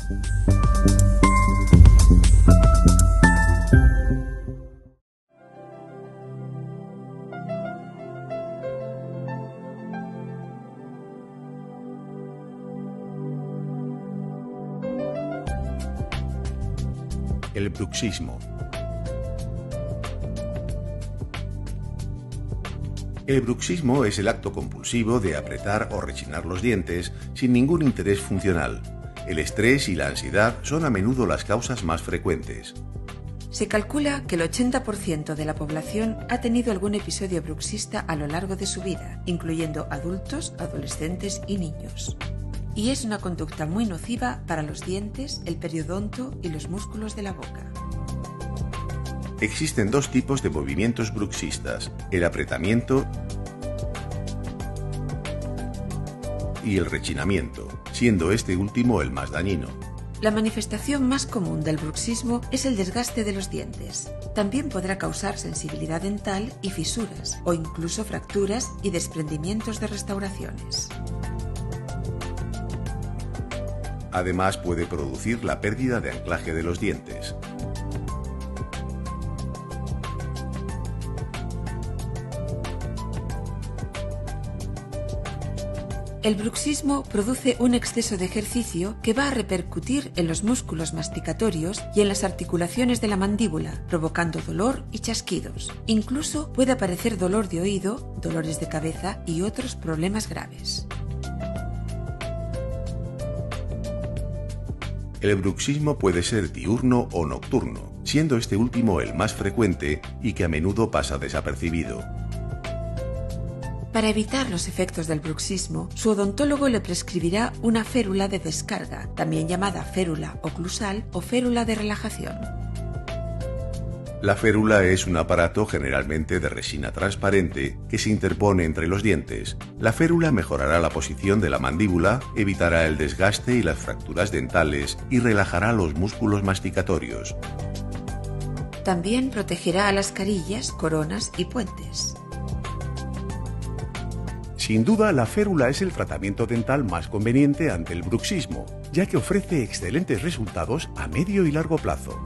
El bruxismo. El bruxismo es el acto compulsivo de apretar o rechinar los dientes sin ningún interés funcional. El estrés y la ansiedad son a menudo las causas más frecuentes. Se calcula que el 80% de la población ha tenido algún episodio bruxista a lo largo de su vida, incluyendo adultos, adolescentes y niños. Y es una conducta muy nociva para los dientes, el periodonto y los músculos de la boca. Existen dos tipos de movimientos bruxistas: el apretamiento y el rechinamiento, siendo este último el más dañino. La manifestación más común del bruxismo es el desgaste de los dientes. También podrá causar sensibilidad dental y fisuras, o incluso fracturas y desprendimientos de restauraciones. Además, puede producir la pérdida de anclaje de los dientes. El bruxismo produce un exceso de ejercicio que va a repercutir en los músculos masticatorios y en las articulaciones de la mandíbula, provocando dolor y chasquidos. Incluso puede aparecer dolor de oído, dolores de cabeza y otros problemas graves. El bruxismo puede ser diurno o nocturno, siendo este último el más frecuente y que a menudo pasa desapercibido. Para evitar los efectos del bruxismo, su odontólogo le prescribirá una férula de descarga, también llamada férula oclusal o férula de relajación. La férula es un aparato generalmente de resina transparente que se interpone entre los dientes. La férula mejorará la posición de la mandíbula, evitará el desgaste y las fracturas dentales y relajará los músculos masticatorios. También protegerá a las carillas, coronas y puentes. Sin duda, la férula es el tratamiento dental más conveniente ante el bruxismo, ya que ofrece excelentes resultados a medio y largo plazo.